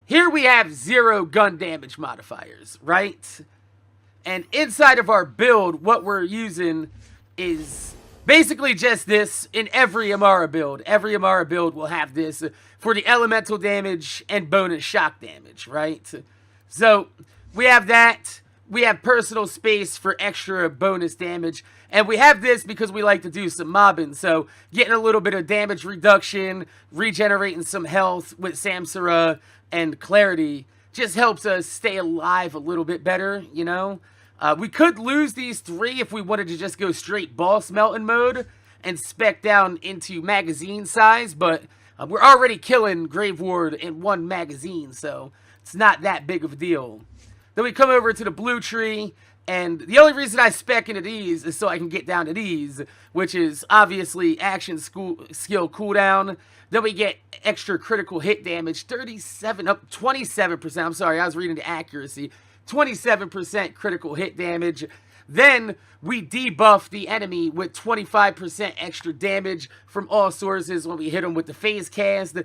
here we have 0 gun damage modifiers, right? And inside of our build, what we're using is basically just this in every Amara build. Every Amara build will have this for the elemental damage and bonus shock damage, right? So we have that. We have personal space for extra bonus damage. And we have this because we like to do some mobbing. So getting a little bit of damage reduction, regenerating some health with Samsara and Clarity just helps us stay alive a little bit better, you know? We could lose these 3 if we wanted to just go straight boss melting mode and spec down into magazine size, but we're already killing Grave Ward in 1 magazine, so it's not that big of a deal. Then we come over to the blue tree, and the only reason I spec into these is so I can get down to these, which is obviously action skill cooldown. Then we get extra critical hit damage, 27%, I'm sorry, I was reading the accuracy. 27% critical hit damage. Then we debuff the enemy with 25% extra damage from all sources when we hit them with the phase cast.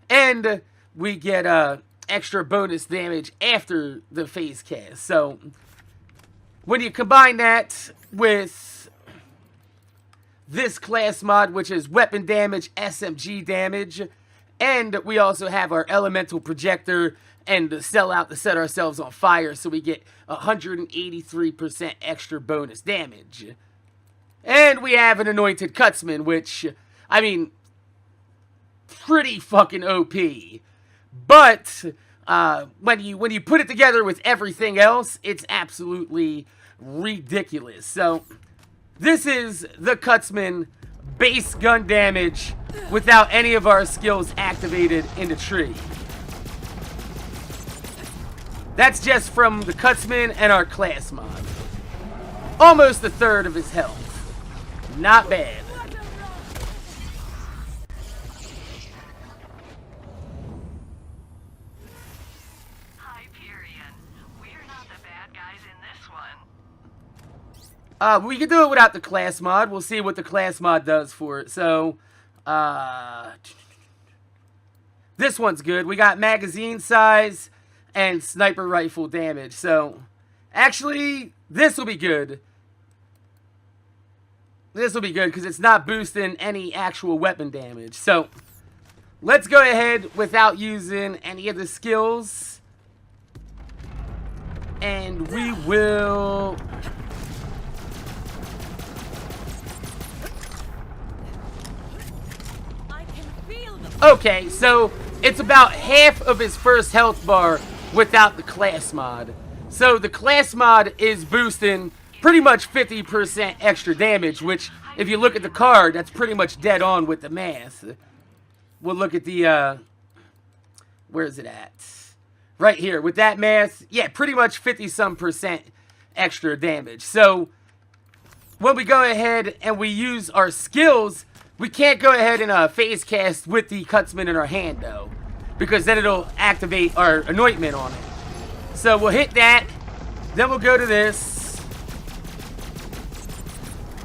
And we get extra bonus damage after the phase cast. So when you combine that with this class mod, which is weapon damage, SMG damage, and we also have our elemental projector and the sellout to set ourselves on fire, so we get 183% extra bonus damage. And we have an anointed cutsman, which, I mean, pretty fucking OP. But when you put it together with everything else, it's absolutely ridiculous. So this is the Cutsman base gun damage without any of our skills activated in the tree. That's just from the Cutsman and our class mod. Almost a third of his health. Not bad. Hyperion, we're not the bad guys in this one. We can do it without the class mod. We'll see what the class mod does for it. So, this one's good. We got magazine size and sniper rifle damage. So, actually, this will be good. This will be good because it's not boosting any actual weapon damage. So, let's go ahead without using any of the skills. And we will... Okay, so it's about half of his first health bar without the class mod. So the class mod is boosting pretty much 50% extra damage, which if you look at the card, that's pretty much dead on with the math. We'll look at the, where is it at? Right here, with that math, yeah, pretty much 50-some% extra damage. So when we go ahead and we use our skills, we can't go ahead and phase cast with the Cutsman in our hand, though, because then it'll activate our anointment on it. So we'll hit that, then we'll go to this.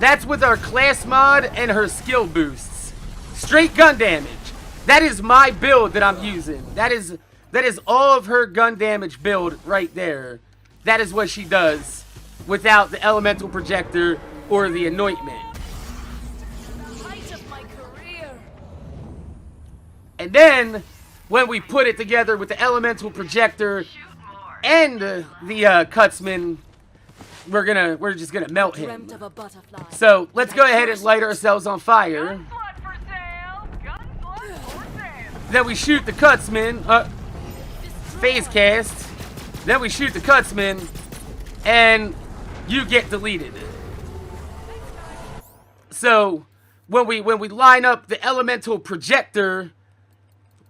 That's with our class mod and her skill boosts. Straight gun damage. That is my build that I'm using. That is all of her gun damage build right there. That is what she does without the elemental projector or the anointment. And then, when we put it together with the elemental projector and the Cutsman, we're just gonna melt him. So let's go ahead and light ourselves on fire. Then we shoot the Cutsman, phase cast. Then we shoot the Cutsman, and you get deleted. So when we line up the elemental projector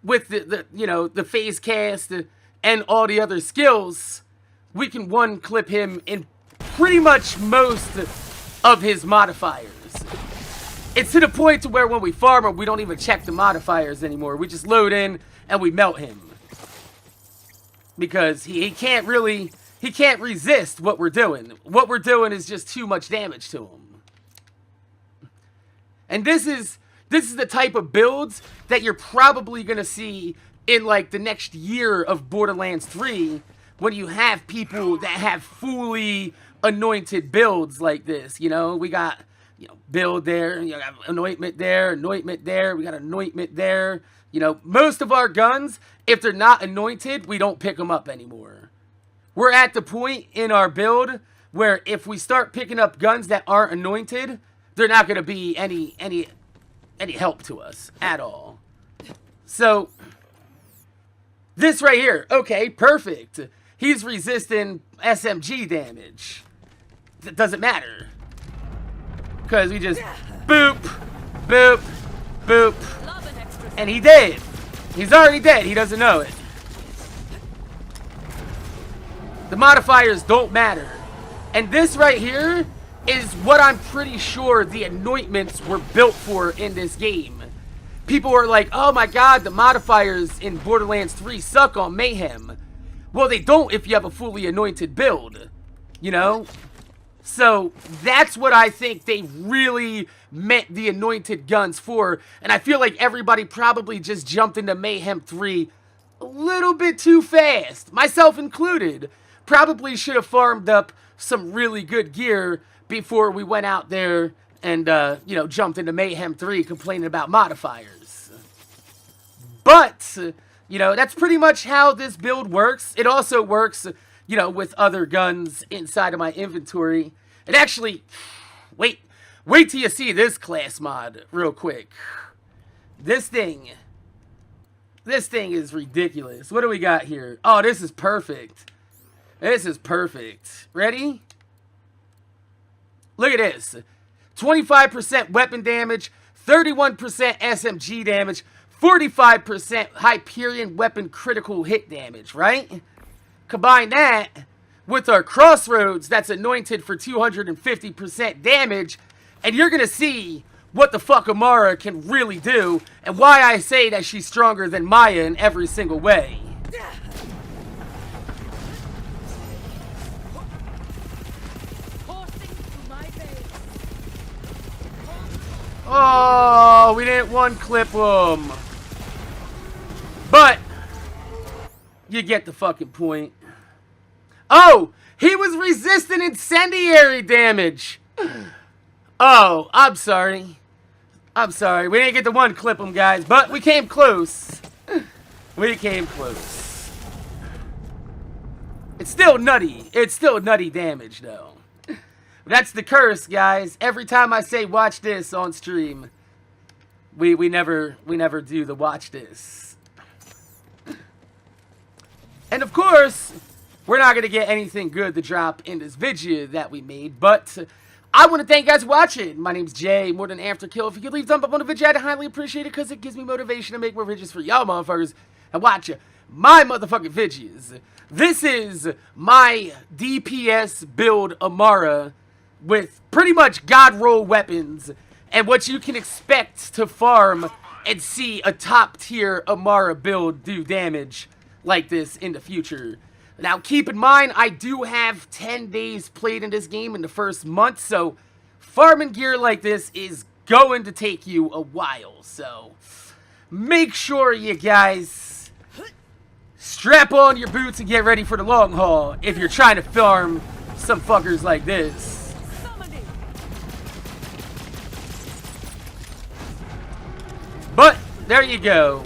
with the phase cast and all the other skills, we can one clip him in pretty much most of his modifiers. It's to the point to where when we farm him, we don't even check the modifiers anymore. We just load in and we melt him. Because he can't resist what we're doing. What we're doing is just too much damage to him. And this is the type of builds that you're probably going to see in like the next year of Borderlands 3 when you have people that have fully anointed builds like this. You know, we got, you know, build there, you got anointment there, we got anointment there. You know, most of our guns, if they're not anointed, we don't pick them up anymore. We're at the point in our build where if we start picking up guns that aren't anointed, they're not going to be any help to us at all. So, this right here, okay, perfect. He's resisting SMG damage. It doesn't matter. Because we just boop, boop, boop. And he dead. He's already dead. He doesn't know it. The modifiers don't matter. And this right here is what I'm pretty sure the anointments were built for in this game. People are like, oh my god, the modifiers in Borderlands 3 suck on Mayhem. Well, they don't if you have a fully anointed build. You know? So, that's what I think they really meant the anointed guns for. And I feel like everybody probably just jumped into Mayhem 3 a little bit too fast. Myself included. Probably should have farmed up some really good gear before we went out there and, you know, jumped into Mayhem 3 complaining about modifiers. But, you know, that's pretty much how this build works. It also works, you know, with other guns inside of my inventory. And actually, wait till you see this class mod real quick. This thing is ridiculous. What do we got here? Oh, this is perfect. This is perfect. Ready? Look at this. 25% weapon damage, 31% SMG damage, 45% Hyperion weapon critical hit damage, right? Combine that with our Crossroads that's anointed for 250% damage, and you're going to see what the fuck Amara can really do, and why I say that she's stronger than Maya in every single way. Oh, we didn't one-clip him. But, you get the fucking point. Oh, he was resistant incendiary damage. Oh, I'm sorry. I'm sorry. We didn't get to one-clip him, guys, but we came close. We came close. It's still nutty. It's still nutty damage, though. That's the curse, guys. Every time I say watch this on stream, we never do the watch this. And of course, we're not going to get anything good to drop in this video that we made, but I want to thank you guys for watching. My name's Jay, MorninAfterKill. If you could leave a thumbs up on the video, I'd highly appreciate it because it gives me motivation to make more videos for y'all motherfuckers and watch my motherfucking videos. This is my DPS build Amara with pretty much god roll weapons and what you can expect to farm and see a top tier Amara build do damage like this in the future. Now keep in mind, I do have 10 days played in this game in the first month, so farming gear like this is going to take you a while. So make sure you guys strap on your boots and get ready for the long haul if you're trying to farm some fuckers like this. But there you go.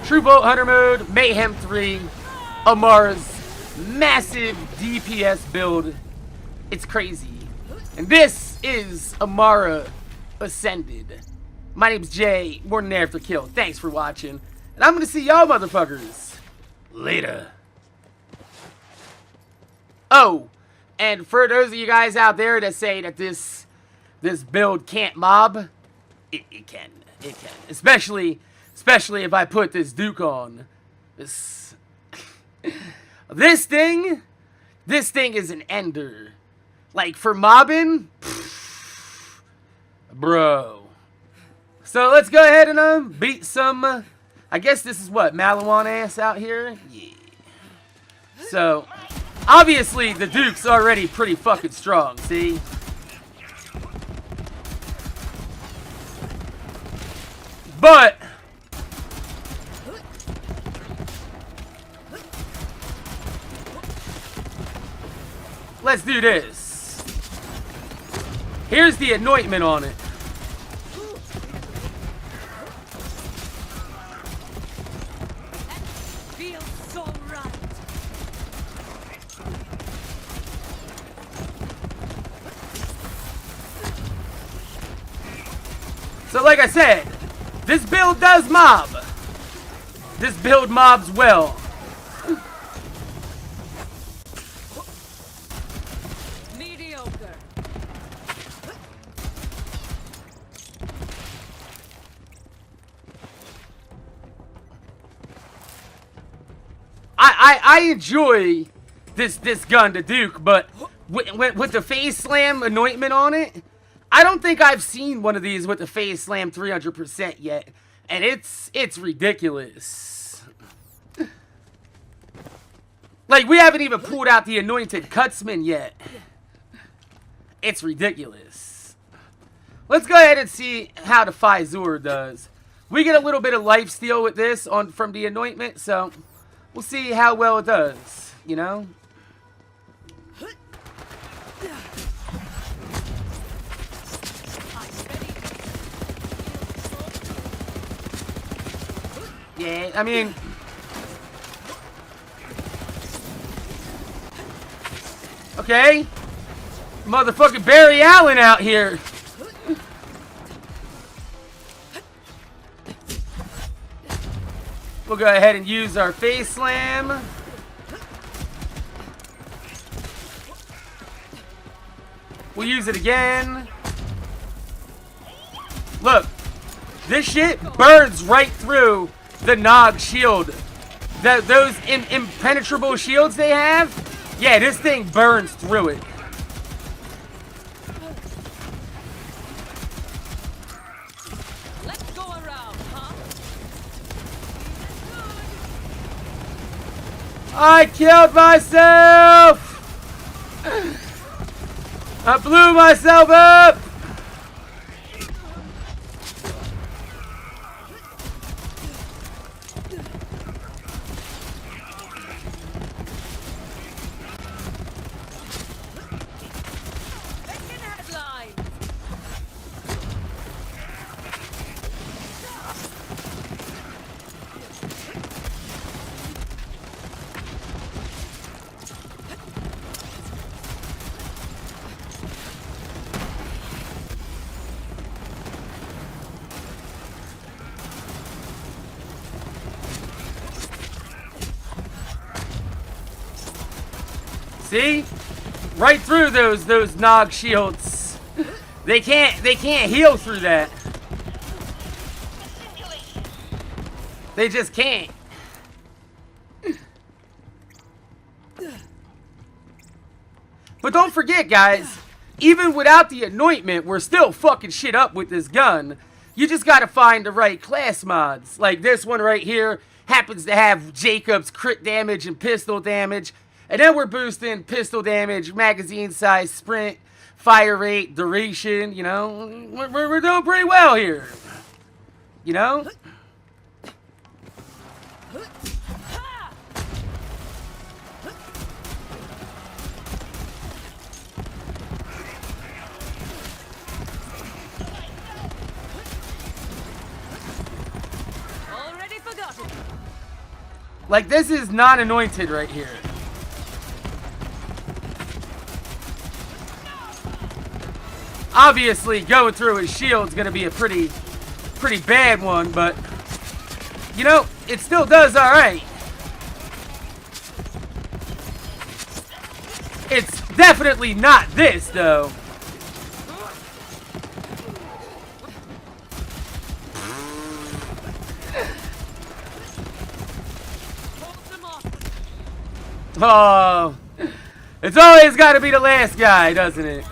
True Bolt Hunter mode, Mayhem 3, Amara's massive DPS build. It's crazy. And this is Amara Ascended. My name's Jay, MorninAfterKill. Thanks for watching. And I'm gonna see y'all motherfuckers later. Oh, and for those of you guys out there that say that this build can't mob, it can. It can. Especially if I put this Duke on. This thing is an ender. Like, for mobbing, bro. So, let's go ahead and beat some, I guess this is what, Malawan ass out here? Yeah. So, obviously, the Duke's already pretty fucking strong, see? But let's do this. Here's the anointment on it. Feels so right. So like I said, this build does mob. This build mobs well. Mediocre. I enjoy this gun, the Duke, but with the face slam anointment on it, I don't think I've seen one of these with the face slam 300% yet, and it's ridiculous. Like, we haven't even pulled out the anointed Cutsman yet. It's ridiculous. Let's go ahead and see how the Fizur does. We get a little bit of lifesteal with this from the anointment, so we'll see how well it does, you know? Yeah, I mean, okay, motherfucking Barry Allen out here. We'll go ahead and use our face slam. We'll use it again. Look, this shit burns right through the Nog shield. Those impenetrable shields they have, yeah, this thing burns through it. Let's go around, huh? I killed myself! I blew myself up! Making headlines. See? Right through those Nog shields. They can't heal through that. They just can't. But don't forget, guys, even without the anointment, we're still fucking shit up with this gun. You just gotta find the right class mods. Like this one right here happens to have Jacob's crit damage and pistol damage. And then we're boosting pistol damage, magazine size, sprint, fire rate, duration, you know. We're doing pretty well here. You know? Already forgotten. Like, this is non-anointed right here. Obviously, going through his shield's gonna be a pretty bad one, but you know, it still does alright. It's definitely not this, though. Oh, it's always gotta be the last guy, doesn't it?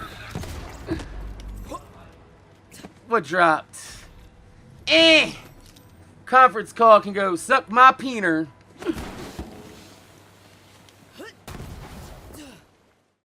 What dropped? Conference call can go suck my peener.